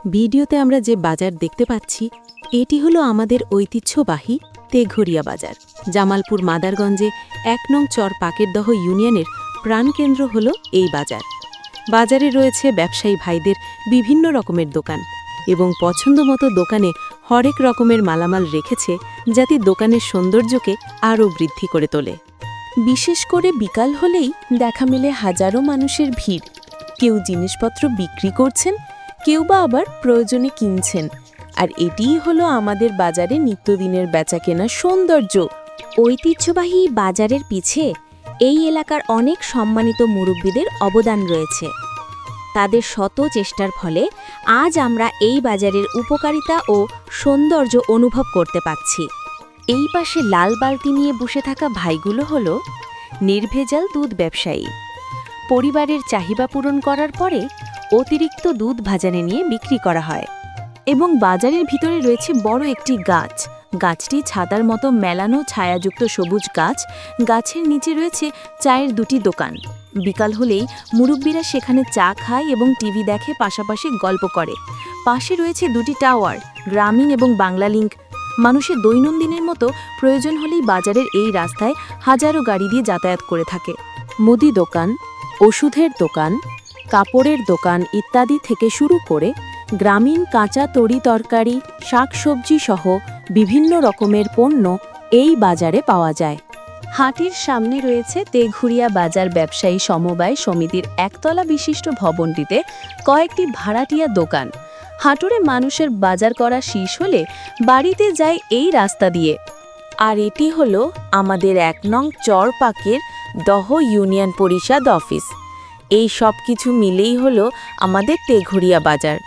ভিডিওতে আমরা যে বাজার দেখতে পাচ্ছি এটি হলো আমাদের ঐতিহ্যবাহী তেঘরিয়া বাজার। জামালপুর মাদারগঞ্জে ১ নং চর পাকেরদহ ইউনিয়নের প্রাণকেন্দ্র হলো এই বাজার। বাজারে রয়েছে ব্যবসায়ী ভাইদের বিভিন্ন রকমের দোকান এবং পছন্দমতো দোকানে হরেক রকমের মালামাল রেখেছে, যাতে দোকানের সৌন্দর্যকে আরও বৃদ্ধি করে তোলে। বিশেষ করে বিকাল হলেই দেখা মেলে হাজারো মানুষের ভিড়। কেউ জিনিসপত্র বিক্রি করছেন, কেউ বা আবার প্রয়োজনে কিনছেন। আর এটিই হলো আমাদের বাজারে নিত্যদিনের বেচাকেনার সৌন্দর্য। ঐতিহ্যবাহী বাজারের পিছে এই এলাকার অনেক সম্মানিত মুরব্বীদের অবদান রয়েছে। তাদের শত চেষ্টার ফলে আজ আমরা এই বাজারের উপকারিতা ও সৌন্দর্য অনুভব করতে পারছি। এই পাশে লাল বালতি নিয়ে বসে থাকা ভাইগুলো হলো নির্ভেজাল দুধ ব্যবসায়ী। পরিবারের চাহিদা পূরণ করার পরে অতিরিক্ত দুধ বাজারে নিয়ে বিক্রি করা হয়। এবং বাজারের ভিতরে রয়েছে বড় একটি গাছ। গাছটি ছাতার মতো মেলানো ছায়াযুক্ত সবুজ গাছ। গাছের নিচে রয়েছে চায়ের দুটি দোকান। বিকাল হলেই মুরব্বীরা সেখানে চা খায় এবং টিভি দেখে, পাশাপাশি গল্প করে। পাশে রয়েছে দুটি টাওয়ার, গ্রামীণ এবং বাংলা লিঙ্ক। মানুষের দৈনন্দিনের মতো প্রয়োজন হলেই বাজারের এই রাস্তায় হাজারো গাড়ি দিয়ে যাতায়াত করে থাকে। মুদি দোকান, ওষুধের দোকান, কাপড়ের দোকান ইত্যাদি থেকে শুরু করে গ্রামীণ কাঁচা তরি তরকারি, শাকসবজি সহ বিভিন্ন রকমের পণ্য এই বাজারে পাওয়া যায়। হাটির সামনে রয়েছে তেঘরিয়া বাজার ব্যবসায়ী সমবায় সমিতির একতলা বিশিষ্ট ভবনটিতে কয়েকটি ভাড়াটিয়া দোকান। হাটুরে মানুষের বাজার করা শেষ হলে বাড়িতে যায় এই রাস্তা দিয়ে। আর এটি হলো আমাদের ১ নং চর পাকের দহ ইউনিয়ন পরিষদ অফিস। এই সব কিছু মিলেই হলো আমাদের তেঘরিয়া বাজার।